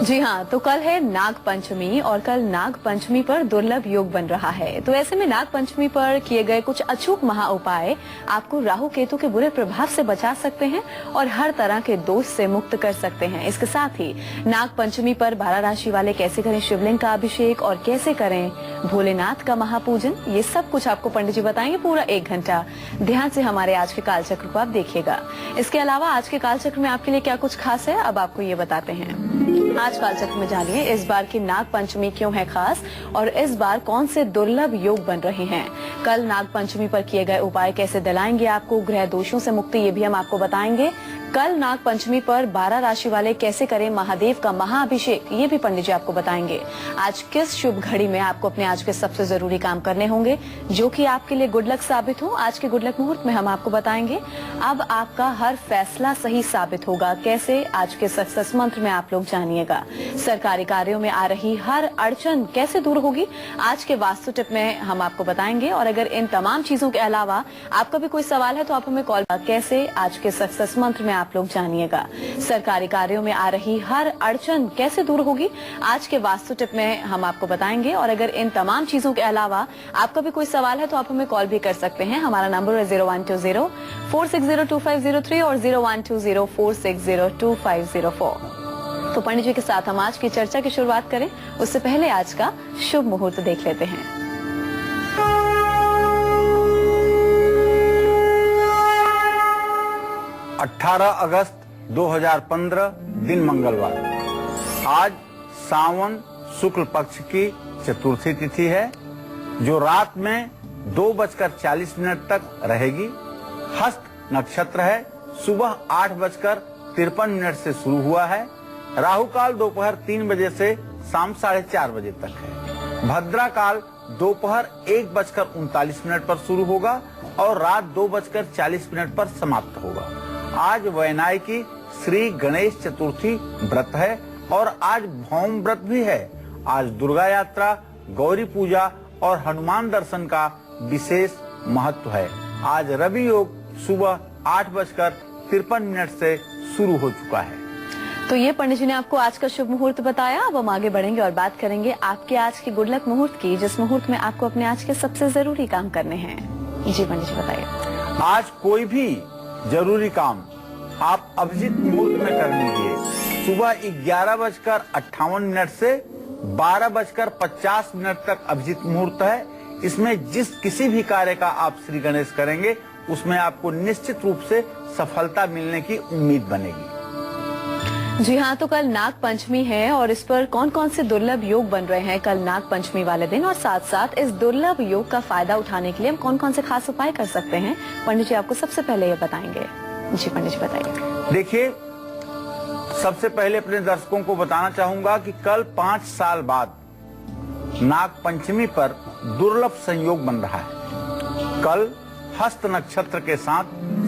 जी हाँ, तो कल है नाग पंचमी और कल नाग पंचमी पर दुर्लभ योग बन रहा है। तो ऐसे में नाग पंचमी पर किए गए कुछ अचूक महा उपाय आपको राहु केतु के बुरे प्रभाव से बचा सकते हैं और हर तरह के दोष से मुक्त कर सकते हैं। इसके साथ ही नाग पंचमी पर 12 राशि वाले कैसे करें शिवलिंग का अभिषेक और कैसे करें भोलेनाथ का महापूजन, ये सब कुछ आपको पंडित जी बताएंगे पूरा 1 घंटा। ध्यान से हमारे आज के कालचक्र को आप देखिएगा। इसके अलावा आज के कालचक्र में आपके लिए क्या कुछ खास है, अब आपको ये बताते हैं। आज कालचक्र में जानिए इस बार की नाग पंचमी क्यों है खास और इस बार कौन से दुर्लभ योग बन रहे हैं। कल नाग पंचमी पर किए गए उपाय कैसे दिलाएंगे आपको ग्रह दोषों से मुक्ति, ये भी हम आपको बताएंगे। कल नाग पंचमी पर 12 राशि वाले कैसे करें महादेव का महाअभिषेक, ये भी पंडित जी आपको बताएंगे। आज किस शुभ घड़ी में आपको अपने आज के सबसे जरूरी काम करने होंगे जो कि आपके लिए गुड लक साबित हो, आज के गुड लक मुहूर्त में हम आपको बताएंगे। अब आपका हर फैसला सही साबित होगा, कैसे आज के सक्सेस मंत्र में आप लोग जानिएगा। सरकारी कार्यों में आ रही हर अड़चन कैसे दूर होगी, आज के वास्तु टिप में हम आपको बताएंगे। और अगर इन तमाम चीजों के अलावा आपका भी कोई सवाल है तो आप हमें कॉल, कैसे आज के सक्सेस मंत्र में आप लोग जानिएगा। सरकारी कार्यों में आ रही हर अड़चन कैसे दूर होगी, आज के वास्तु टिप में हम आपको बताएंगे। और अगर इन तमाम चीजों के अलावा आपका भी कोई सवाल है तो आप हमें कॉल भी कर सकते हैं। हमारा नंबर है 0120-460-2503 और 0120-460-2504। तो पंडित जी के साथ हम आज की चर्चा की शुरुआत करें उससे पहले आज का शुभ मुहूर्त देख लेते हैं। 18 अगस्त 2015 दिन मंगलवार। आज सावन शुक्ल पक्ष की चतुर्थी तिथि है जो रात में 2:40 तक रहेगी। हस्त नक्षत्र है, सुबह 8:53 से शुरू हुआ है। राहु काल दोपहर 3 बजे से शाम 4:30 बजे तक है। भद्रा काल दोपहर 1:39 पर शुरू होगा और रात 2:40 पर समाप्त होगा। आज वैनायकी श्री गणेश चतुर्थी व्रत है और आज भौम व्रत भी है। आज दुर्गा यात्रा, गौरी पूजा और हनुमान दर्शन का विशेष महत्व है। आज रवि योग सुबह 8:53 से शुरू हो चुका है। तो ये पंडित जी ने आपको आज का शुभ मुहूर्त बताया। अब हम आगे बढ़ेंगे और बात करेंगे आपके आज के गुड लक मुहूर्त की, जिस मुहूर्त में आपको अपने आज के सबसे जरूरी काम करने हैं। जी पंडित जी बताइए। आज कोई भी जरूरी काम आप अभिजीत मुहूर्त में कर लीजिए। सुबह 11:58 से 12:50 तक अभिजीत मुहूर्त है। इसमें जिस किसी भी कार्य का आप श्री गणेश करेंगे उसमें आपको निश्चित रूप से सफलता मिलने की उम्मीद बनेगी। जी हाँ, तो कल नाग पंचमी है और इस पर कौन कौन से दुर्लभ योग बन रहे हैं कल नाग पंचमी वाले दिन, और साथ साथ इस दुर्लभ योग का फायदा उठाने के लिए हम कौन कौन से खास उपाय कर सकते हैं, पंडित जी आपको सबसे पहले ये बताएंगे। जी पंडित जी बताइए। देखिए, सबसे पहले अपने दर्शकों को बताना चाहूंगा कि कल 5 साल बाद नाग पंचमी पर दुर्लभ संयोग बन रहा है। कल हस्त नक्षत्र के साथ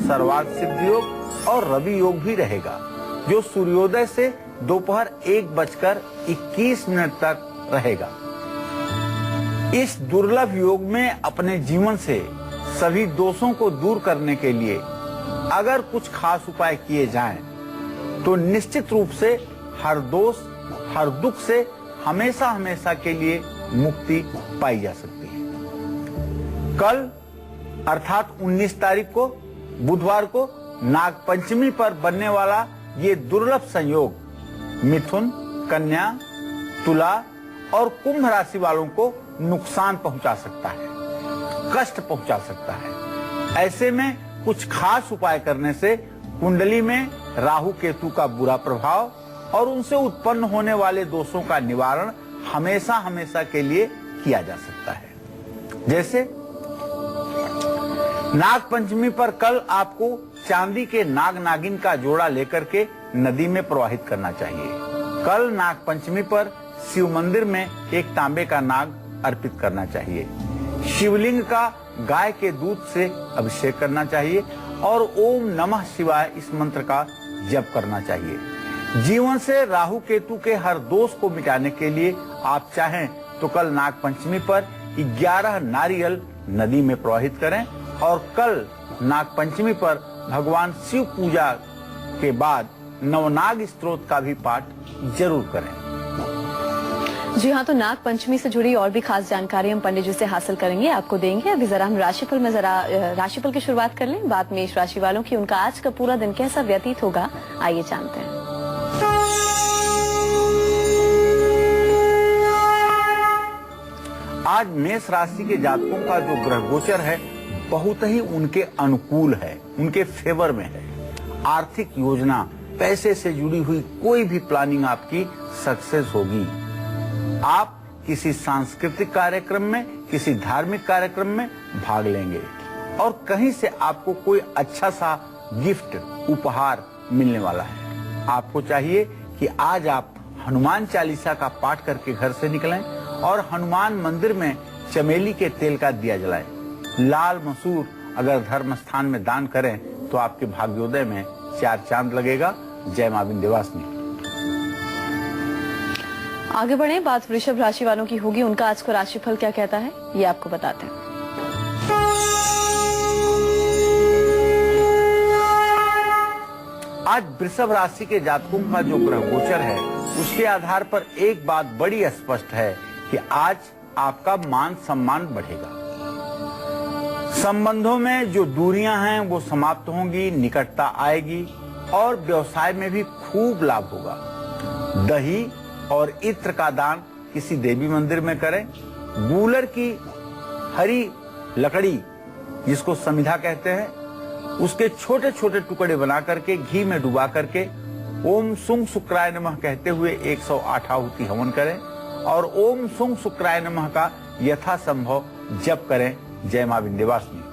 सर्वार्थ सिद्धि योग और रवि योग भी रहेगा जो सूर्योदय से दोपहर 1:21 तक रहेगा। इस दुर्लभ योग में अपने जीवन से सभी दोषों को दूर करने के लिए अगर कुछ खास उपाय किए जाएं, तो निश्चित रूप से हर दोष, हर दुख से हमेशा हमेशा के लिए मुक्ति पाई जा सकती है। कल अर्थात 19 तारीख को बुधवार को नाग पंचमी पर बनने वाला ये दुर्लभ संयोग मिथुन, कन्या, तुला और कुंभ राशि वालों को नुकसान पहुंचा सकता है, कष्ट पहुंचा सकता है। ऐसे में कुछ खास उपाय करने से कुंडली में राहु केतु का बुरा प्रभाव और उनसे उत्पन्न होने वाले दोषों का निवारण हमेशा हमेशा के लिए किया जा सकता है। जैसे नाग पंचमी पर कल आपको चांदी के नाग नागिन का जोड़ा लेकर के नदी में प्रवाहित करना चाहिए। कल नाग पंचमी पर शिव मंदिर में एक तांबे का नाग अर्पित करना चाहिए। शिवलिंग का गाय के दूध से अभिषेक करना चाहिए और ओम नमः शिवाय इस मंत्र का जप करना चाहिए। जीवन से राहु केतु के हर दोष को मिटाने के लिए आप चाहें तो कल नाग पंचमी पर 11 नारियल नदी में प्रवाहित करें और कल नाग पंचमी पर भगवान शिव पूजा के बाद नवनाग स्तोत्र का भी पाठ जरूर करें। जी हाँ, तो नाग पंचमी से जुड़ी और भी खास जानकारी हम पंडित जी से हासिल करेंगे, आपको देंगे। अभी जरा हम राशिफल की शुरुआत कर लें। बात मेष राशि वालों की, उनका आज का पूरा दिन कैसा व्यतीत होगा, आइए जानते हैं। आज मेष राशि के जातकों का जो ग्रह गोचर है बहुत ही उनके अनुकूल है, उनके फेवर में है। आर्थिक योजना, पैसे से जुड़ी हुई कोई भी प्लानिंग आपकी सक्सेस होगी। आप किसी सांस्कृतिक कार्यक्रम में, किसी धार्मिक कार्यक्रम में भाग लेंगे और कहीं से आपको कोई अच्छा सा गिफ्ट, उपहार मिलने वाला है। आपको चाहिए कि आज आप हनुमान चालीसा का पाठ करके घर से निकलें और हनुमान मंदिर में चमेली के तेल का दिया जलाएं। लाल मसूर अगर धर्म स्थान में दान करें तो आपके भाग्योदय में 4 चांद लगेगा। जय मां विंध्यवासिनी। आगे बढ़े, बात वृषभ राशि वालों की होगी। उनका आज का राशिफल क्या कहता है, ये आपको बताते हैं। आज वृषभ राशि के जातकों का जो ग्रह गोचर है उसके आधार पर एक बात बड़ी स्पष्ट है कि आज आपका मान सम्मान बढ़ेगा। संबंधों में जो दूरियां हैं वो समाप्त होंगी, निकटता आएगी और व्यवसाय में भी खूब लाभ होगा। दही और इत्र का दान किसी देवी मंदिर में करें। गूलर की हरी लकड़ी, जिसको समिधा कहते हैं, उसके छोटे छोटे टुकड़े बना करके घी में डुबा करके ओम सुंग शुक्राय नमः कहते हुए 108 आहुति हवन करें और ओम सुंग शुक्राय नमः का यथासंभव जप करें। जय मां विंध्यवासिनी।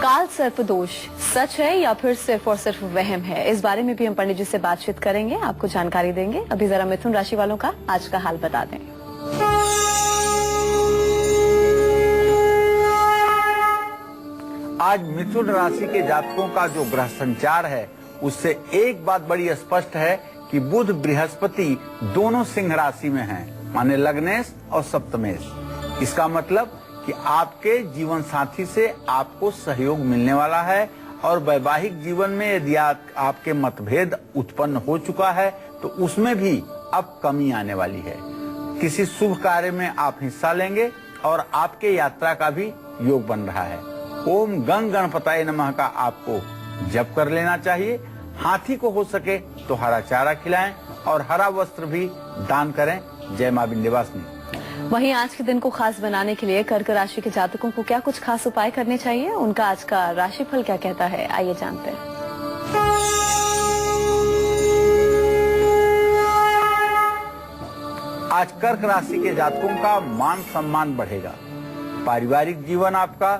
काल सर्प दोष सच है या फिर सिर्फ और सिर्फ वहम है, इस बारे में भी हम पंडित जी से बातचीत करेंगे, आपको जानकारी देंगे। अभी जरा मिथुन राशि वालों का आज का हाल बता दें। आज मिथुन राशि के जातकों का जो ग्रह संचार है उससे एक बात बड़ी स्पष्ट है कि बुध बृहस्पति दोनों सिंह राशि में हैं, माने लग्नेश और सप्तमेश। इसका मतलब कि आपके जीवन साथी से आपको सहयोग मिलने वाला है और वैवाहिक जीवन में यदि आपके मतभेद उत्पन्न हो चुका है तो उसमें भी अब कमी आने वाली है। किसी शुभ कार्य में आप हिस्सा लेंगे और आपके यात्रा का भी योग बन रहा है। ओम गंग गणपताय नमः का आपको जप कर लेना चाहिए। हाथी को हो सके तो हरा चारा खिलाएं और हरा वस्त्र भी दान करें। जय मां विंध्यवासिनी। वहीं आज के दिन को खास बनाने के लिए कर्क राशि के जातकों को क्या कुछ खास उपाय करने चाहिए, उनका आज का राशिफल क्या कहता है, आइए जानते हैं। आज कर्क राशि के जातकों का मान सम्मान बढ़ेगा। पारिवारिक जीवन आपका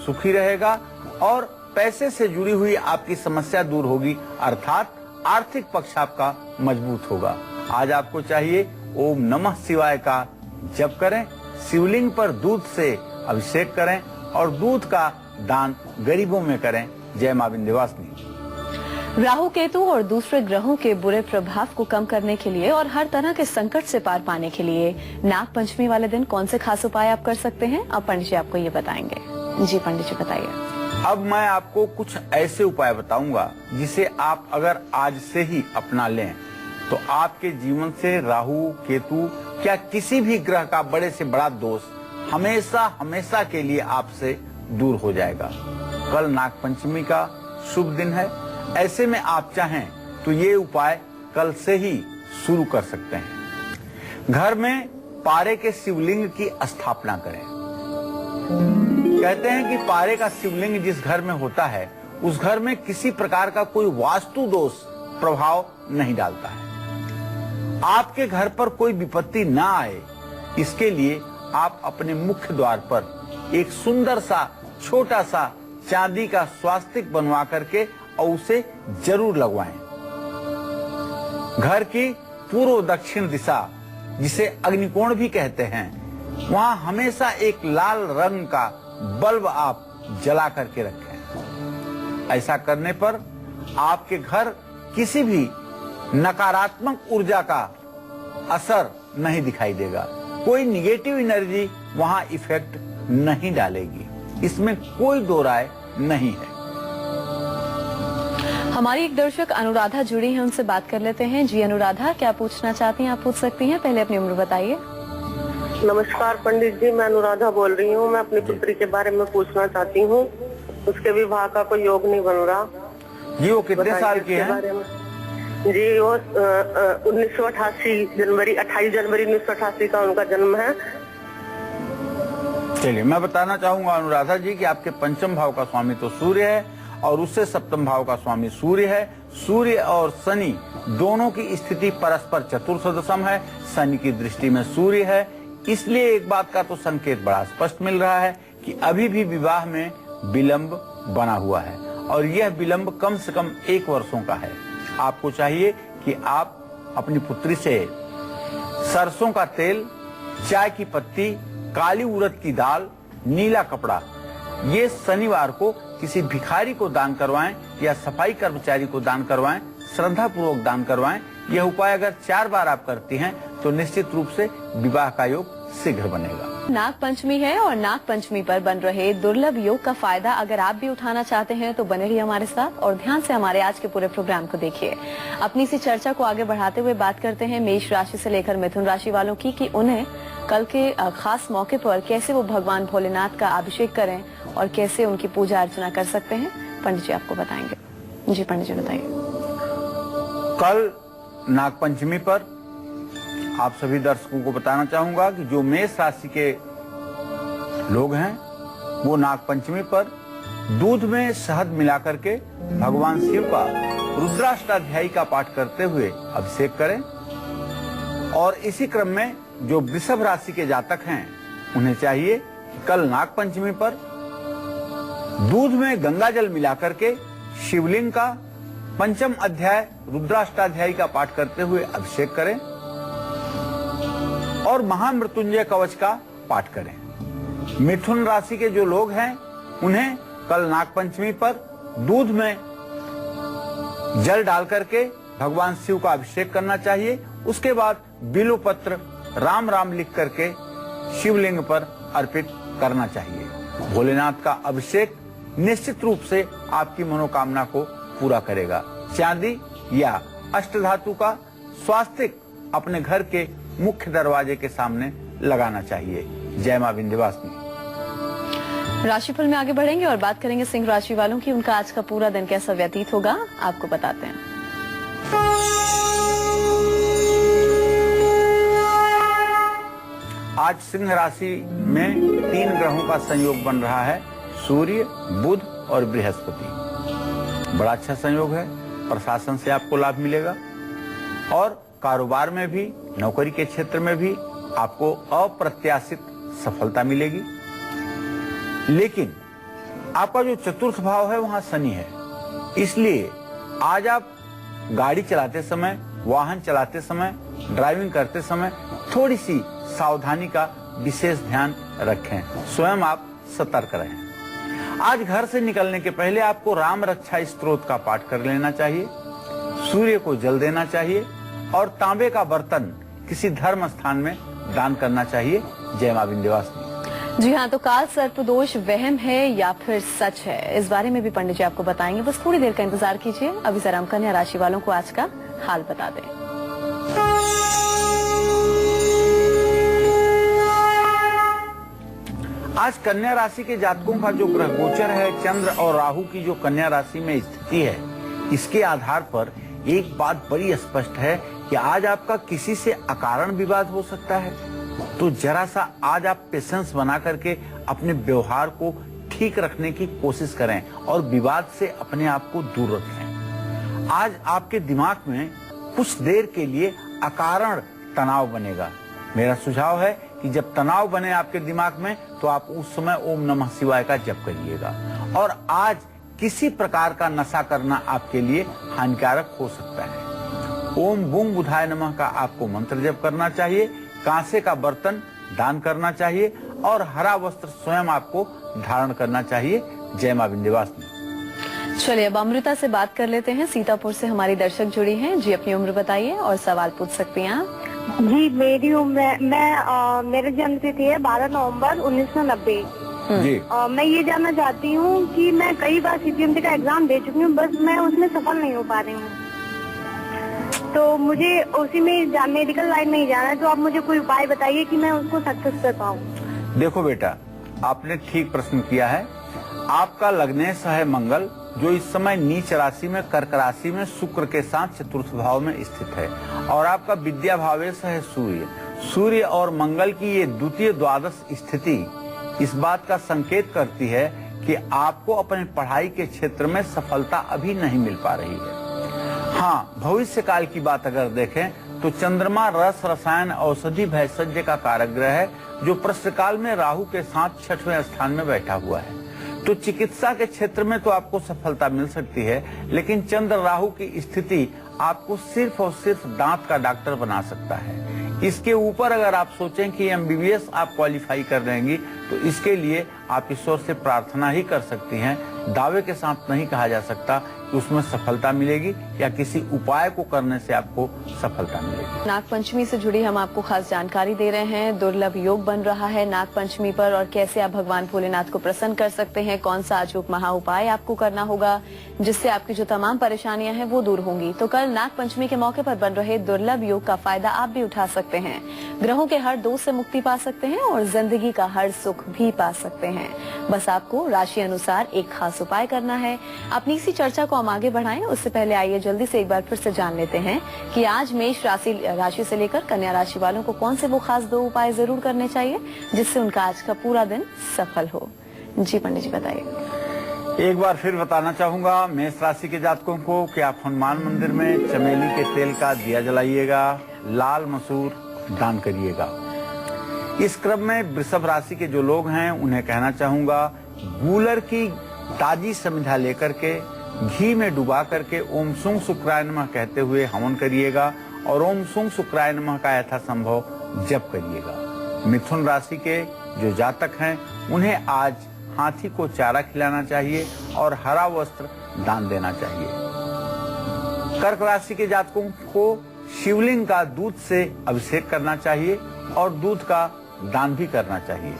सुखी रहेगा और पैसे से जुड़ी हुई आपकी समस्या दूर होगी, अर्थात आर्थिक पक्ष आपका मजबूत होगा। आज आपको चाहिए ओम नमः शिवाय का जप करें, शिवलिंग पर दूध से अभिषेक करें और दूध का दान गरीबों में करें। जय मां विंध्यवासिनी। राहु केतु और दूसरे ग्रहों के बुरे प्रभाव को कम करने के लिए और हर तरह के संकट से पार पाने के लिए नाग पंचमी वाले दिन कौन से खास उपाय आप कर सकते हैं, अब पंडित जी आपको ये बताएंगे। जी पंडित जी बताइए। अब मैं आपको कुछ ऐसे उपाय बताऊंगा जिसे आप अगर आज से ही अपना लें तो आपके जीवन से राहु केतु क्या किसी भी ग्रह का बड़े से बड़ा दोष हमेशा हमेशा के लिए आपसे दूर हो जाएगा। कल नाग पंचमी का शुभ दिन है, ऐसे में आप चाहें तो ये उपाय कल से ही शुरू कर सकते हैं। घर में पारे के शिवलिंग की स्थापना करें। कहते हैं कि पारे का शिवलिंग जिस घर में होता है उस घर में किसी प्रकार का कोई वास्तु दोष प्रभाव नहीं डालता है। आपके घर पर कोई विपत्ति ना आए इसके लिए आप अपने मुख्य द्वार पर एक सुंदर सा छोटा सा चांदी का स्वास्तिक बनवा करके और उसे जरूर लगवाएं। घर की पूर्व दक्षिण दिशा, जिसे अग्निकोण भी कहते हैं, वहां हमेशा एक लाल रंग का बल्ब आप जला करके रखें। ऐसा करने पर आपके घर किसी भी नकारात्मक ऊर्जा का असर नहीं दिखाई देगा, कोई निगेटिव एनर्जी वहां इफेक्ट नहीं डालेगी, इसमें कोई दो राय नहीं है। हमारी एक दर्शक अनुराधा जुड़ी है, उनसे बात कर लेते हैं। जी अनुराधा, क्या पूछना चाहती हैं? आप पूछ सकती हैं, पहले अपनी उम्र बताइए। नमस्कार पंडित जी, मैं अनुराधा बोल रही हूँ। मैं अपनी पुत्री के बारे में पूछना चाहती हूँ। उसके विवाह का कोई योग नहीं बन रहा। जी, वो कितने साल की है? जी, वो 28 जनवरी 1988 का उनका जन्म है। चलिए, मैं बताना चाहूंगा अनुराधा जी कि आपके पंचम भाव का स्वामी तो सूर्य है और उससे सप्तम भाव का स्वामी सूर्य है। सूर्य और शनि दोनों की स्थिति परस्पर चतुर्सदशम है। शनि की दृष्टि में सूर्य है, इसलिए एक बात का तो संकेत बड़ा स्पष्ट मिल रहा है कि अभी भी विवाह में विलंब बना हुआ है और यह विलंब कम से कम 1 वर्षों का है। आपको चाहिए कि आप अपनी पुत्री से सरसों का तेल, चाय की पत्ती, काली उड़द की दाल, नीला कपड़ा, ये शनिवार को किसी भिखारी को दान करवाएं या सफाई कर्मचारी को दान करवाएं, श्रद्धा पूर्वक दान करवाएं। यह उपाय अगर 4 बार आप करती हैं तो निश्चित रूप से विवाह का योग शीघ्र बनेगा। नाग पंचमी है और नाग पंचमी पर बन रहे दुर्लभ योग का फायदा अगर आप भी उठाना चाहते हैं तो बने रहिए हमारे साथ और ध्यान से हमारे आज के पूरे प्रोग्राम को देखिए। अपनी इसी चर्चा को आगे बढ़ाते हुए बात करते हैं मेष राशि से लेकर मिथुन राशि वालों की कि उन्हें कल के खास मौके पर कैसे वो भगवान भोलेनाथ का अभिषेक करें और कैसे उनकी पूजा अर्चना कर सकते हैं। पंडित जी आपको बताएंगे। जी पंडित जी बताइए। कल नाग पंचमी पर आप सभी दर्शकों को बताना चाहूंगा कि जो मेष राशि के लोग हैं वो नाग पंचमी पर दूध में शहद मिलाकर के भगवान शिव का रुद्राष्टाध्यायी का पाठ करते हुए अभिषेक करें। और इसी क्रम में जो वृषभ राशि के जातक हैं उन्हें चाहिए कि कल नाग पंचमी पर दूध में गंगा जल मिलाकर के शिवलिंग का पंचम अध्याय रुद्राष्टाध्यायी का पाठ करते हुए अभिषेक करें और महामृत्युंजय कवच का पाठ करें। मिथुन राशि के जो लोग हैं उन्हें कल नाग पंचमी पर दूध में जल डाल करके भगवान शिव का अभिषेक करना चाहिए। उसके बाद बिल्वपत्र राम राम लिख करके शिवलिंग पर अर्पित करना चाहिए। भोलेनाथ का अभिषेक निश्चित रूप से आपकी मनोकामना को पूरा करेगा। चांदी या अष्टधातु का स्वास्तिक अपने घर के मुख्य दरवाजे के सामने लगाना चाहिए। जय मां विंध्यवासिनी। राशिफल में आगे बढ़ेंगे और बात करेंगे सिंह राशि वालों की। उनका आज का पूरा दिन कैसा व्यतीत होगा आपको बताते हैं। आज सिंह राशि में 3 ग्रहों का संयोग बन रहा है, सूर्य, बुध और बृहस्पति। बड़ा अच्छा संयोग है। प्रशासन से आपको लाभ मिलेगा और कारोबार में भी, नौकरी के क्षेत्र में भी आपको अप्रत्याशित सफलता मिलेगी। लेकिन आपका जो चतुर्थ भाव है वहां शनि है, इसलिए आज आप गाड़ी चलाते समय, वाहन चलाते समय, ड्राइविंग करते समय थोड़ी सी सावधानी का विशेष ध्यान रखें। स्वयं आप सतर्क रहें। आज घर से निकलने के पहले आपको राम रक्षा स्तोत्र का पाठ कर लेना चाहिए, सूर्य को जल देना चाहिए और तांबे का बर्तन किसी धर्म स्थान में दान करना चाहिए। जय मां विंध्यवासिनी। जी हाँ, तो काल सर्प दोष वहम है या फिर सच है, इस बारे में भी पंडित जी आपको बताएंगे। बस थोड़ी देर का इंतजार कीजिए। अभी जरा हम कन्या राशि वालों को आज का हाल बता दें। आज कन्या राशि के जातकों का जो ग्रह गोचर है, चंद्र और राहु की जो कन्या राशि में स्थिति है, इसके आधार पर एक बात बड़ी स्पष्ट है कि आज आपका किसी से अकारण विवाद हो सकता है। तो जरा सा आज आप पेशेंस बना करके अपने व्यवहार को ठीक रखने की कोशिश करें और विवाद से अपने आप को दूर रखें। आज आपके दिमाग में कुछ देर के लिए अकारण तनाव बनेगा। मेरा सुझाव है कि जब तनाव बने आपके दिमाग में तो आप उस समय ओम नमः शिवाय का जप करिएगा। और आज किसी प्रकार का नशा करना आपके लिए हानिकारक हो सकता है। ओम बूम बुधाय नमः का आपको मंत्र जप करना चाहिए, कांसे का बर्तन दान करना चाहिए और हरा वस्त्र स्वयं आपको धारण करना चाहिए। जय मां विंध्यवासिनी। चलिए अब अमृता से बात कर लेते हैं। सीतापुर से हमारी दर्शक जुड़ी हैं। जी अपनी उम्र बताइए और सवाल पूछ सकती हैं आप। जी मेरी उम्र, मेरा जन्म तिथि है 12 नवंबर 1990। जी। मैं ये जानना चाहती हूँ कि मैं कई बार CPMC का एग्जाम दे चुकी हूँ, बस मैं उसमें सफल नहीं हो पा रही हूँ। तो मुझे उसी में मेडिकल लाइन में ही जाना है, तो आप मुझे कोई उपाय बताइए कि मैं उसको सक्सेस कर पाऊँ। देखो बेटा, आपने ठीक प्रश्न किया है। आपका लग्नेश है मंगल, जो इस समय नीच राशि में कर्क राशि में शुक्र के साथ चतुर्थ भाव में स्थित है, और आपका विद्या भावेश है सूर्य। सूर्य और मंगल की ये द्वितीय द्वादश स्थिति इस बात का संकेत करती है कि आपको अपने पढ़ाई के क्षेत्र में सफलता अभी नहीं मिल पा रही है। हाँ, भविष्य काल की बात अगर देखें तो चंद्रमा रस रसायन औषधि भैषज्य का कारक ग्रह है, जो प्रश्नकाल में राहु के साथ 6वें स्थान में बैठा हुआ है। तो चिकित्सा के क्षेत्र में तो आपको सफलता मिल सकती है, लेकिन चंद्र राहु की स्थिति आपको सिर्फ और सिर्फ दांत का डॉक्टर बना सकता है। इसके ऊपर अगर आप सोचें कि MBBS आप क्वालिफाई कर लेंगी, तो इसके लिए आप ईश्वर से प्रार्थना ही कर सकती हैं। दावे के साथ नहीं कहा जा सकता कि उसमें सफलता मिलेगी या किसी उपाय को करने से आपको सफलता मिलेगी। नाग पंचमी से जुड़ी हम आपको खास जानकारी दे रहे हैं। दुर्लभ योग बन रहा है नाग पंचमी पर, और कैसे आप भगवान भोलेनाथ को प्रसन्न कर सकते हैं, कौन सा अचूक महा उपाय आपको करना होगा जिससे आपकी जो तमाम परेशानियां हैं वो दूर होंगी। तो कल नाग पंचमी के मौके पर बन रहे दुर्लभ योग का फायदा आप भी उठा सकते हैं। ग्रहों के हर दोष से मुक्ति पा सकते हैं और जिंदगी का हर सुख भी पा सकते हैं। बस आपको राशि अनुसार एक खास उपाय करना है। अपनी इसी चर्चा को हम आगे बढ़ाएं, उससे पहले आइए जल्दी से एक बार फिर से जान लेते हैं कि आज मेष राशि से लेकर कन्या राशि वालों को कौन से वो खास 2 उपाय जरूर करने चाहिए जिससे उनका आज का पूरा दिन सफल हो। जी पंडित जी बताइए। एक बार फिर बताना चाहूंगा मेष राशि के जातकों को कि आप हनुमान मंदिर में चमेली के तेल का दिया जलाइएगा, लाल मसूर दान करिएगा। इस क्रम में वृषभ राशि के जो लोग हैं उन्हें कहना चाहूंगा, गूलर की ताजी समिधा लेकर के घी में डुबा करके ओम सुंग शुक्राय नमः कहते हुए हवन करिएगा, और ओम सुंग शुक्राय नमः का यथासंभव जप करिएगा। मिथुन राशि के जो जातक हैं उन्हें आज हाथी को चारा खिलाना चाहिए और हरा वस्त्र दान देना चाहिए। कर्क राशि के जातकों को शिवलिंग का दूध से अभिषेक करना चाहिए और दूध का दान भी करना चाहिए।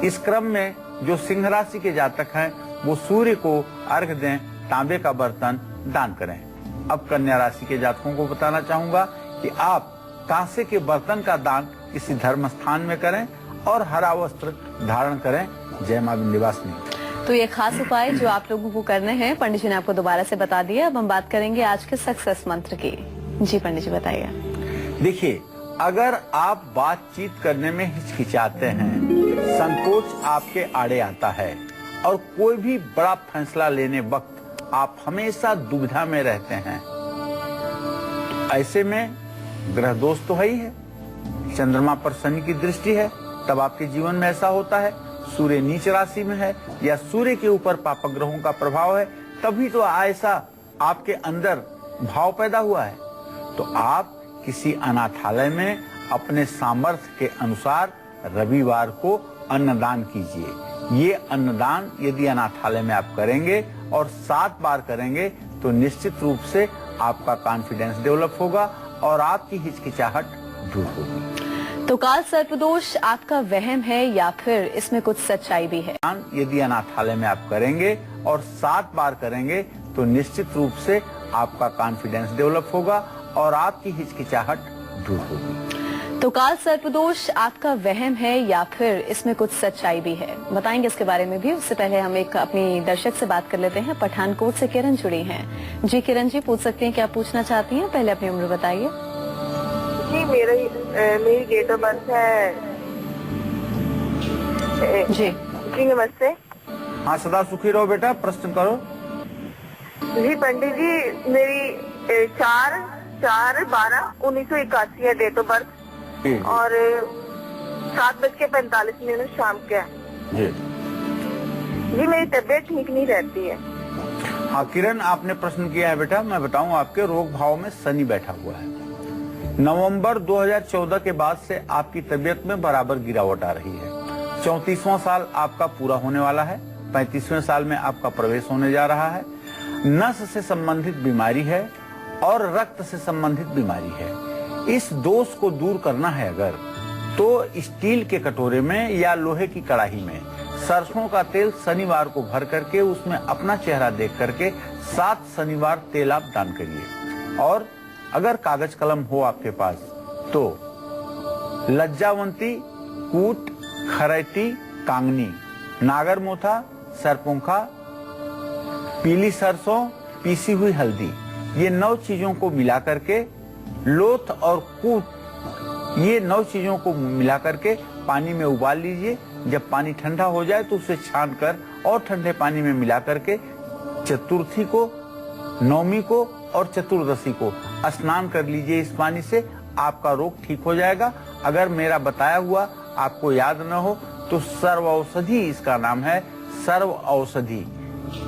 इस क्रम में जो सिंह राशि के जातक हैं वो सूर्य को अर्घ्य दें, तांबे का बर्तन दान करें। अब कन्या राशि के जातकों को बताना चाहूंगा कि आप कांसे के बर्तन का दान किसी धर्म स्थान में करें और हरा वस्त्र धारण करें। जय मां विंध्यवासिनी। तो ये खास उपाय जो आप लोगों को करने हैं पंडित जी ने आपको दोबारा से बता दिया। अब हम बात करेंगे आज के सक्सेस मंत्र की। जी पंडित जी बताइए। देखिए, अगर आप बातचीत करने में हिचकिचाते हैं, संकोच आपके आड़े आता है और कोई भी बड़ा फैसला लेने वक्त आप हमेशा दुविधा में रहते हैं, ऐसे में ग्रह दोष तो है ही है, चंद्रमा पर शनि की दृष्टि है, तब आपके जीवन में ऐसा होता है। सूर्य नीच राशि में है या सूर्य के ऊपर पाप ग्रहों का प्रभाव है, तभी तो ऐसा आपके अंदर भाव पैदा हुआ है। तो आप किसी अनाथालय में अपने सामर्थ्य के अनुसार रविवार को अन्नदान कीजिए। ये अन्नदान यदि अनाथालय में आप करेंगे और 7 बार करेंगे तो निश्चित रूप से आपका कॉन्फिडेंस डेवलप होगा और आपकी हिचकिचाहट दूर होगी। तो काल सर्पदोष आपका वहम है या फिर इसमें कुछ सच्चाई भी है? यदि अनाथालय में आप करेंगे और 7 बार करेंगे तो निश्चित रूप से आपका कॉन्फिडेंस डेवलप होगा और आपकी हिचकिचाहट दूर होगी। तो काल सर्पदोष आपका वहम है या फिर इसमें कुछ सच्चाई भी है? बताएंगे इसके बारे में भी। उससे पहले हम एक अपनी दर्शक से बात कर लेते हैं। पठानकोट से किरण जुड़ी हैं। जी किरण जी, पूछ सकती हैं क्या पूछना चाहती हैं? पहले अपनी उम्र बताइए। जी मेरी डेट ऑफ बर्थ है। जी नमस्ते। हाँ, सदा सुखी रहो बेटा, प्रश्न करो। जी पंडित जी, मेरी 4/12/1981 है डेट ऑफ बर्थ और 7:45 शाम के है। जी मेरी तबीयत ठीक नहीं रहती है। हाँ किरण, आपने प्रश्न किया है बेटा। मैं बताऊं, आपके रोग भाव में शनि बैठा हुआ है। नवंबर 2014 के बाद से आपकी तबीयत में बराबर गिरावट आ रही है। 34वां साल आपका पूरा होने वाला है, 35वें साल में आपका प्रवेश होने जा रहा है। नस से संबंधित बीमारी है और रक्त से संबंधित बीमारी है। इस दोष को दूर करना है अगर, तो स्टील के कटोरे में या लोहे की कड़ाही में सरसों का तेल शनिवार को भर करके उसमें अपना चेहरा देख करके 7 शनिवार तेल आप दान करिए। और अगर कागज कलम हो आपके पास तो लज्जावंती, कूट, खरैती, कांगनी, नागरमोथा, सरपोंखा, पीली सरसों, पीसी हुई हल्दी, ये 9 चीजों को मिला करके, लोथ और कूट, ये 9 चीजों को मिला करके पानी में उबाल लीजिए। जब पानी ठंडा हो जाए तो उसे छान कर और ठंडे पानी में मिला करके चतुर्थी को, नवमी को और चतुर्दशी को स्नान कर लीजिए। इस पानी से आपका रोग ठीक हो जाएगा। अगर मेरा बताया हुआ आपको याद न हो तो सर्व औषधि इसका नाम है, सर्व औषधि।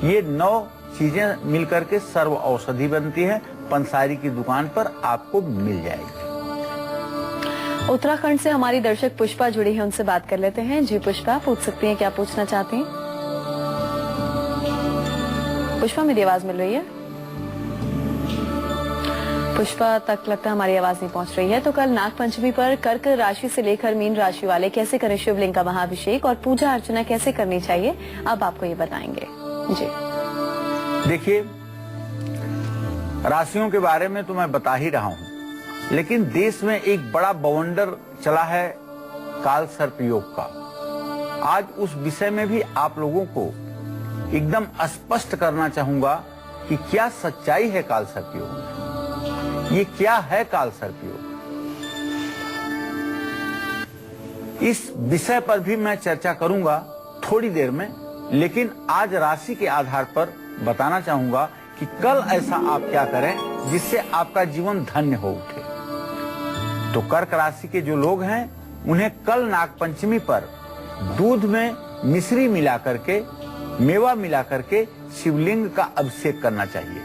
ये 9 चीजें मिलकर के सर्व औषधि बनती है। पंसारी की दुकान पर आपको मिल जाएगी। उत्तराखंड से हमारी दर्शक पुष्पा जुड़ी है, उनसे बात कर लेते हैं। जी पुष्पा, पूछ सकती हैं, क्या पूछना चाहती हैं? पुष्पा, मेरी आवाज मिल रही है? पुष्पा तक लगता है हमारी आवाज नहीं पहुंच रही है। तो कल नागपंचमी पर कर्क राशि से लेकर मीन राशि वाले कैसे करें शिवलिंग का महाअभिषेक और पूजा अर्चना कैसे करनी चाहिए, अब आपको ये बताएंगे। जी देखिए, राशियों के बारे में तो मैं बता ही रहा हूं, लेकिन देश में एक बड़ा बवंडर चला है काल सर्प योग का। आज उस विषय में भी आप लोगों को एकदम स्पष्ट करना चाहूंगा कि क्या सच्चाई है काल सर्प योग में। ये क्या है काल सर्प योग, इस विषय पर भी मैं चर्चा करूंगा थोड़ी देर में। लेकिन आज राशि के आधार पर बताना चाहूंगा कि कल ऐसा आप क्या करें जिससे आपका जीवन धन्य हो उठे। तो कर्क राशि के जो लोग हैं उन्हें कल नागपंचमी पर दूध में मिश्री मिला करके, मेवा मिला करके शिवलिंग का अभिषेक करना चाहिए।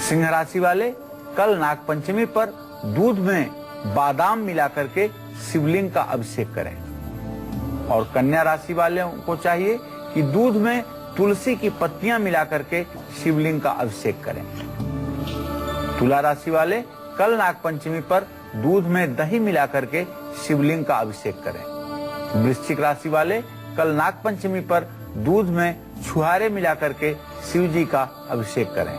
सिंह राशि वाले कल नागपंचमी पर दूध में बादाम मिला करके शिवलिंग का अभिषेक करें। और कन्या राशि वालों को चाहिए कि दूध में तुलसी की पत्तियां मिला करके शिवलिंग का अभिषेक करें। तुला राशि वाले कल नागपंचमी पर दूध में दही मिला करके शिवलिंग का अभिषेक करें। वृश्चिक राशि वाले कल नागपंचमी पर दूध में छुहारे मिला करके शिव जी का अभिषेक करें।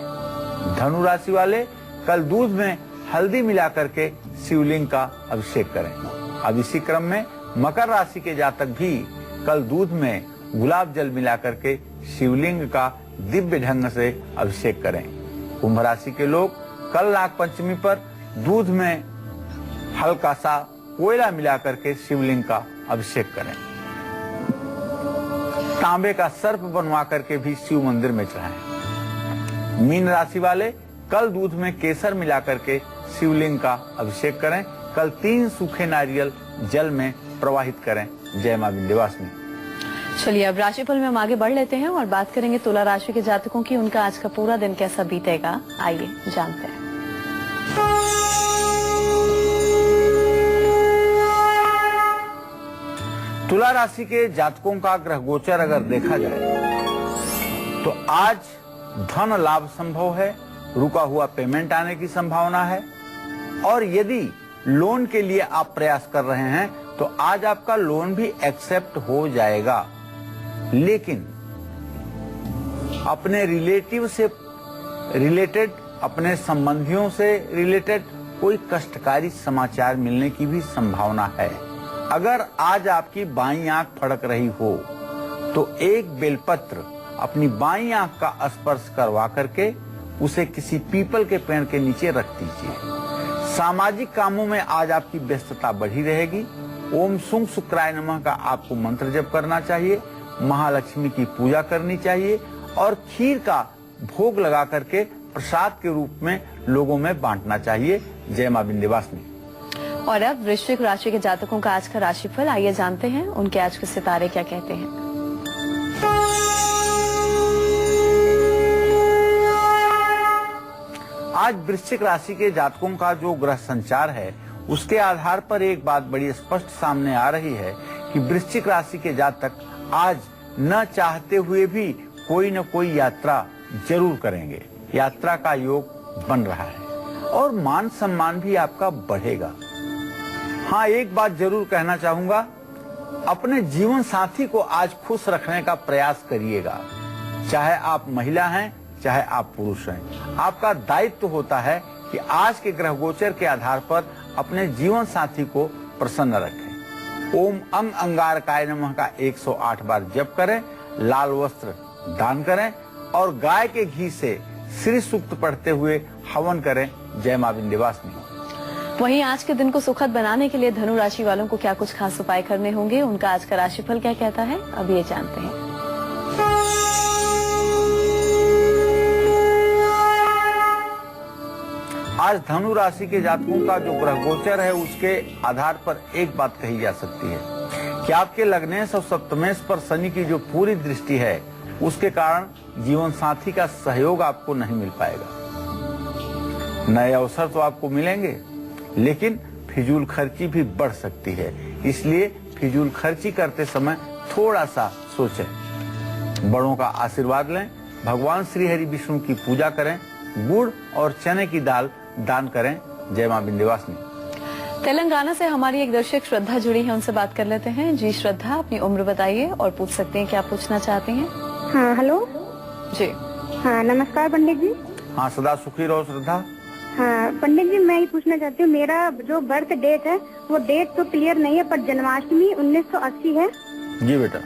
धनु राशि वाले कल दूध में हल्दी मिला करके शिवलिंग का अभिषेक करें। अब इसी क्रम में मकर राशि के जातक भी कल दूध में गुलाब जल मिला करके शिवलिंग का दिव्य ढंग से अभिषेक करें। कुंभ राशि के लोग कल नागपंचमी पर दूध में हल्का सा कोयला मिला करके शिवलिंग का अभिषेक करें। तांबे का सर्प बनवा करके भी शिव मंदिर में चढ़ाएं। मीन राशि वाले कल दूध में केसर मिला करके शिवलिंग का अभिषेक करें। कल 3 सूखे नारियल जल में प्रवाहित करें। जय मां विंध्यवासिनी। चलिए, अब राशिफल में हम आगे बढ़ लेते हैं और बात करेंगे तुला राशि के जातकों की। उनका आज का पूरा दिन कैसा बीतेगा, आइए जानते हैं। तुला राशि के जातकों का ग्रह गोचर अगर देखा जाए तो आज धन लाभ संभव है, रुका हुआ पेमेंट आने की संभावना है। और यदि लोन के लिए आप प्रयास कर रहे हैं तो आज आपका लोन भी एक्सेप्ट हो जाएगा। लेकिन अपने रिलेटिव से रिलेटेड, अपने संबंधियों से रिलेटेड कोई कष्टकारी समाचार मिलने की भी संभावना है। अगर आज आपकी बाईं आंख फड़क रही हो तो एक बेलपत्र अपनी बाईं आंख का स्पर्श करवा करके उसे किसी पीपल के पेड़ के नीचे रख दीजिए। सामाजिक कामों में आज आपकी व्यस्तता बढ़ी रहेगी। ओम सुंग शुक्राय नमः का आपको मंत्र जप करना चाहिए। महालक्ष्मी की पूजा करनी चाहिए और खीर का भोग लगा करके प्रसाद के रूप में लोगों में बांटना चाहिए। जय मां विंध्यवासिनी। और अब वृश्चिक राशि के जातकों का आज का राशिफल, आइए जानते हैं उनके आज के सितारे क्या कहते हैं। आज वृश्चिक राशि के जातकों का जो ग्रह संचार है उसके आधार पर एक बात बड़ी स्पष्ट सामने आ रही है कि वृश्चिक राशि के जातक आज न चाहते हुए भी कोई न कोई यात्रा जरूर करेंगे। यात्रा का योग बन रहा है और मान सम्मान भी आपका बढ़ेगा। हाँ, एक बात जरूर कहना चाहूंगा अपने जीवन साथी को आज खुश रखने का प्रयास करिएगा। चाहे आप महिला हैं, चाहे आप पुरुष हैं, आपका दायित्व होता है कि आज के ग्रह गोचर के आधार पर अपने जीवन साथी को प्रसन्न रखें। ओम अंग अंगारकाय नमः का 108 बार जप करें, लाल वस्त्र दान करें और गाय के घी से श्री सूक्त पढ़ते हुए हवन करें। जय मां विंध्यवासिनी। वहीं आज के दिन को सुखद बनाने के लिए धनु राशि वालों को क्या कुछ खास उपाय करने होंगे, उनका आज का राशिफल क्या कहता है, अब ये जानते हैं। आज धनु राशि के जातकों का जो ग्रह गोचर है उसके आधार पर एक बात कही जा सकती है कि आपके लग्नेश और सप्तमेश पर शनि की जो पूरी दृष्टि है उसके कारण जीवन साथी का सहयोग आपको नहीं मिल पाएगा। नए अवसर तो आपको मिलेंगे, लेकिन फिजूल खर्ची भी बढ़ सकती है, इसलिए फिजूल खर्ची करते समय थोड़ा सा सोचें। बड़ों का आशीर्वाद लें, भगवान श्री हरि विष्णु की पूजा करें, गुड़ और चने की दाल दान करें। जय मां विंध्यवासिनी। तेलंगाना से हमारी एक दर्शक श्रद्धा जुड़ी है, उनसे बात कर लेते हैं। जी श्रद्धा, अपनी उम्र बताइए और पूछ सकते हैं क्या पूछना चाहती हैं। हाँ हेलो जी। हाँ नमस्कार पंडित जी। हाँ सदा सुखी रहो श्रद्धा। हाँ पंडित जी, मैं ये पूछना चाहती हूँ, मेरा जो बर्थ डेट है वो डेट तो क्लियर नहीं है, पर जन्माष्टमी 1980 है। जी बेटा।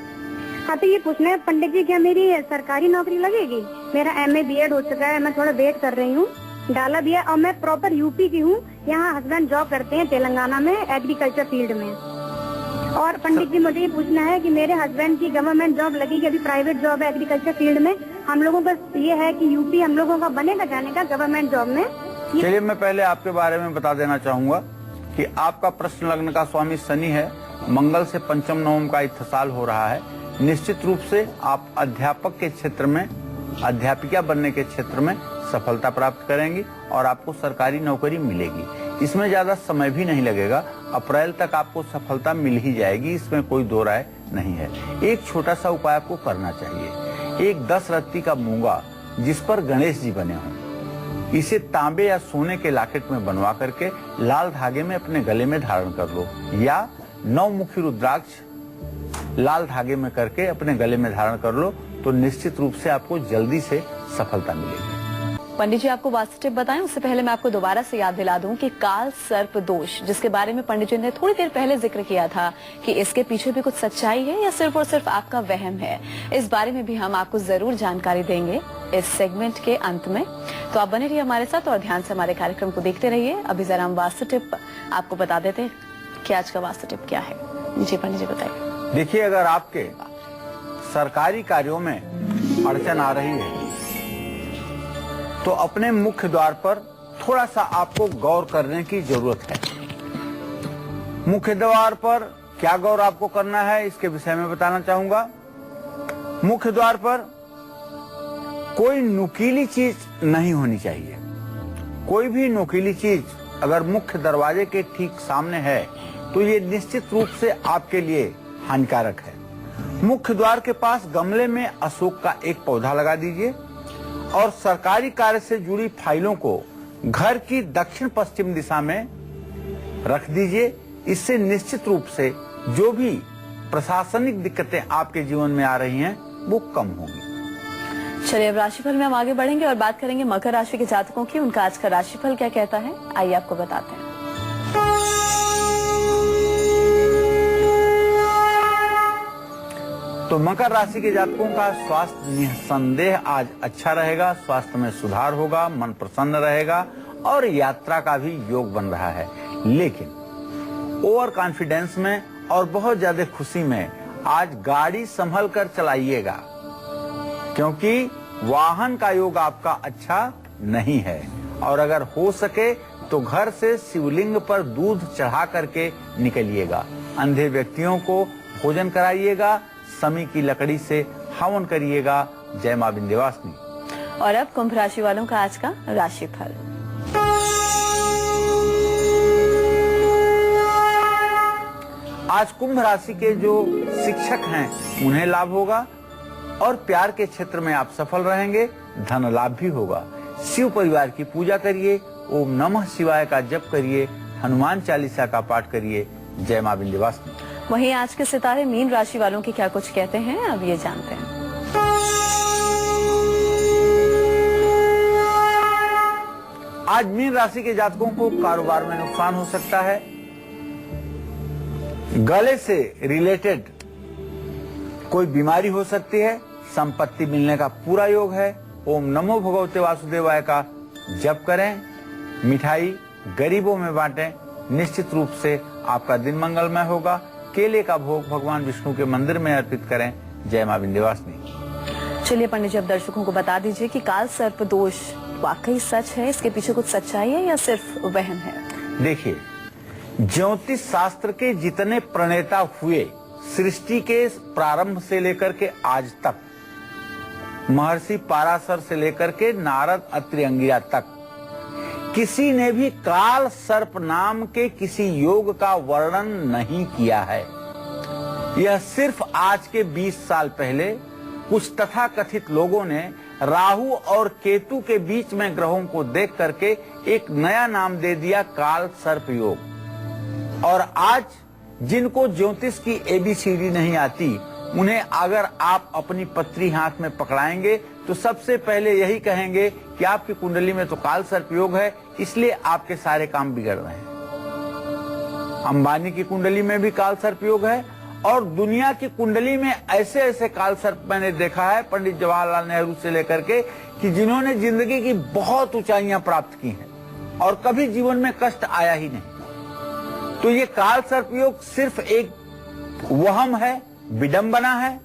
हाँ तो ये पूछना है पंडित जी, क्या मेरी सरकारी नौकरी लगेगी? मेरा MA BEd हो चुका है, मैं थोड़ा वेट कर रही हूँ, डाला भी है, और मैं प्रॉपर यूपी की हूँ। यहाँ हस्बैंड जॉब करते हैं तेलंगाना में एग्रीकल्चर फील्ड में। और पंडित जी मुझे ये पूछना है कि मेरे हस्बैंड की गवर्नमेंट जॉब लगेगी, अभी प्राइवेट जॉब है एग्रीकल्चर फील्ड में। हम लोगों का ये है कि यूपी हम लोगों का बनेगा जाने का गवर्नमेंट जॉब में। चलिए मैं पहले आपके बारे में बता देना चाहूंगा कि आपका प्रश्न लग्न का स्वामी शनि है, मंगल से पंचम नवम का इत्तेसाल हो रहा है। निश्चित रूप से आप अध्यापक के क्षेत्र में, अध्यापिका बनने के क्षेत्र में सफलता प्राप्त करेंगी और आपको सरकारी नौकरी मिलेगी। इसमें ज्यादा समय भी नहीं लगेगा, अप्रैल तक आपको सफलता मिल ही जाएगी, इसमें कोई दो राय नहीं है। एक छोटा सा उपाय आपको करना चाहिए। एक 10 रत्ती का मूंगा जिस पर गणेश जी बने हों, इसे तांबे या सोने के लॉकेट में बनवा करके लाल धागे में अपने गले में धारण कर लो, या 9 मुखी रुद्राक्ष लाल धागे में करके अपने गले में धारण कर लो, तो निश्चित रूप से आपको जल्दी से सफलता मिलेगी। पंडित जी आपको वास्तु टिप बताएं, उससे पहले मैं आपको दोबारा से याद दिला दूं कि काल सर्प दोष, जिसके बारे में पंडित जी ने थोड़ी देर पहले जिक्र किया था कि इसके पीछे भी कुछ सच्चाई है या सिर्फ और सिर्फ आपका वहम है, इस बारे में भी हम आपको जरूर जानकारी देंगे इस सेगमेंट के अंत में। तो आप बने रहिए हमारे साथ और ध्यान से हमारे कार्यक्रम को देखते रहिए। अभी जरा हम वास्तु टिप आपको बता देते हैं कि आज का वास्तु टिप क्या है। जी पंडित जी बताइए। देखिए, अगर आपके सरकारी कार्यों में अड़चन आ रही है तो अपने मुख्य द्वार पर थोड़ा सा आपको गौर करने की जरूरत है। मुख्य द्वार पर क्या गौर आपको करना है, इसके विषय में बताना चाहूंगा। मुख्य द्वार पर कोई नुकीली चीज नहीं होनी चाहिए। कोई भी नुकीली चीज अगर मुख्य दरवाजे के ठीक सामने है तो ये निश्चित रूप से आपके लिए हानिकारक है। मुख्य द्वार के पास गमले में अशोक का एक पौधा लगा दीजिए और सरकारी कार्य से जुड़ी फाइलों को घर की दक्षिण पश्चिम दिशा में रख दीजिए। इससे निश्चित रूप से जो भी प्रशासनिक दिक्कतें आपके जीवन में आ रही हैं वो कम होंगी। चलिए अब राशिफल में हम आगे बढ़ेंगे और बात करेंगे मकर राशि के जातकों की। उनका आज का राशिफल क्या कहता है, आइए आपको बताते हैं। तो मकर राशि के जातकों का स्वास्थ्य निसंदेह आज अच्छा रहेगा। स्वास्थ्य में सुधार होगा, मन प्रसन्न रहेगा और यात्रा का भी योग बन रहा है। लेकिन ओवर कॉन्फिडेंस में और बहुत ज्यादा खुशी में आज गाड़ी संभल कर चलाइएगा, क्योंकि वाहन का योग आपका अच्छा नहीं है। और अगर हो सके तो घर से शिवलिंग पर दूध चढ़ा करके निकलिएगा। अंधे व्यक्तियों को भोजन कराइएगा, समी की लकड़ी से हवन करिएगा। जय मां विंध्यवासिनी। और अब कुंभ राशि वालों का आज का राशिफल। आज कुंभ राशि के जो शिक्षक हैं उन्हें लाभ होगा और प्यार के क्षेत्र में आप सफल रहेंगे। धन लाभ भी होगा। शिव परिवार की पूजा करिए, ओम नमः शिवाय का जप करिए, हनुमान चालीसा का पाठ करिए। जय मां विंध्यवासिनी। वहीं आज के सितारे मीन राशि वालों की क्या कुछ कहते हैं, अब ये जानते हैं। आज मीन राशि के जातकों को कारोबार में नुकसान हो सकता है। गले से रिलेटेड कोई बीमारी हो सकती है। संपत्ति मिलने का पूरा योग है। ओम नमो भगवते वासुदेवाय का जप करें। मिठाई गरीबों में बांटें। निश्चित रूप से आपका दिन मंगलमय होगा। केले का भोग भगवान विष्णु के मंदिर में अर्पित करें। जय मां विंध्यवासिनी। चलिए पंडित जी, अब दर्शकों को बता दीजिए कि काल सर्प दोष वाकई सच है, इसके पीछे कुछ सच्चाई है या सिर्फ वहम है? देखिए, ज्योतिष शास्त्र के जितने प्रणेता हुए सृष्टि के प्रारंभ से लेकर के आज तक, महर्षि पाराशर से लेकर के नारद अत्रि अंगिरा तक, किसी ने भी काल सर्प नाम के किसी योग का वर्णन नहीं किया है। यह सिर्फ आज के 20 साल पहले कुछ तथाकथित लोगों ने राहु और केतु के बीच में ग्रहों को देख करके एक नया नाम दे दिया, काल सर्प योग। और आज जिनको ज्योतिष की एबीसीडी नहीं आती, उन्हें अगर आप अपनी पत्री हाथ में पकड़ाएंगे तो सबसे पहले यही कहेंगे कि आपकी कुंडली में तो काल सर्प योग है, इसलिए आपके सारे काम बिगड़ रहे हैं। अंबानी की कुंडली में भी काल सर्प योग है और दुनिया की कुंडली में ऐसे ऐसे काल सर्प मैंने देखा है, पंडित जवाहरलाल नेहरू से लेकर के, कि जिन्होंने जिंदगी की बहुत ऊंचाइयां प्राप्त की हैं और कभी जीवन में कष्ट आया ही नहीं। तो ये काल सर्प योग सिर्फ एक वहम है, विडंबना है।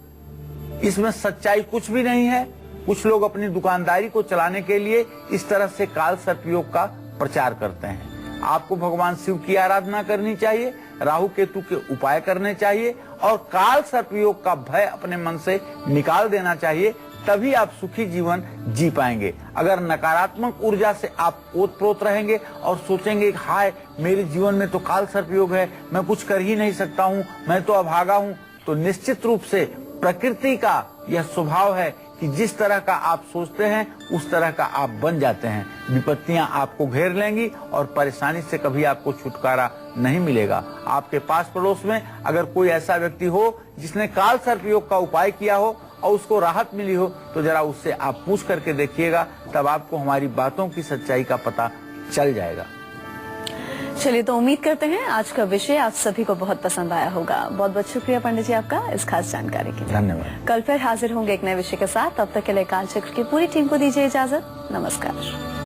इसमें सच्चाई कुछ भी नहीं है। कुछ लोग अपनी दुकानदारी को चलाने के लिए इस तरह से काल सर्प योग का प्रचार करते हैं। आपको भगवान शिव की आराधना करनी चाहिए, राहु केतु के उपाय करने चाहिए और काल सर्प योग का भय अपने मन से निकाल देना चाहिए, तभी आप सुखी जीवन जी पाएंगे। अगर नकारात्मक ऊर्जा से आप ओतप्रोत रहेंगे और सोचेंगे कि हाय मेरे जीवन में तो काल सर्प योग है, मैं कुछ कर ही नहीं सकता हूँ, मैं तो अभागा हूँ, तो निश्चित रूप से प्रकृति का यह स्वभाव है कि जिस तरह का आप सोचते हैं उस तरह का आप बन जाते हैं। विपत्तियां आपको घेर लेंगी और परेशानी से कभी आपको छुटकारा नहीं मिलेगा। आपके पास पड़ोस में अगर कोई ऐसा व्यक्ति हो जिसने काल सर्प योग का उपाय किया हो और उसको राहत मिली हो, तो जरा उससे आप पूछ करके देखिएगा, तब आपको हमारी बातों की सच्चाई का पता चल जाएगा। चलिए, तो उम्मीद करते हैं आज का विषय आप सभी को बहुत पसंद आया होगा। बहुत बहुत शुक्रिया पंडित जी आपका इस खास जानकारी के लिए। धन्यवाद। कल फिर हाजिर होंगे एक नए विषय के साथ। तब तक के लिए कालचक्र की पूरी टीम को दीजिए इजाजत। नमस्कार।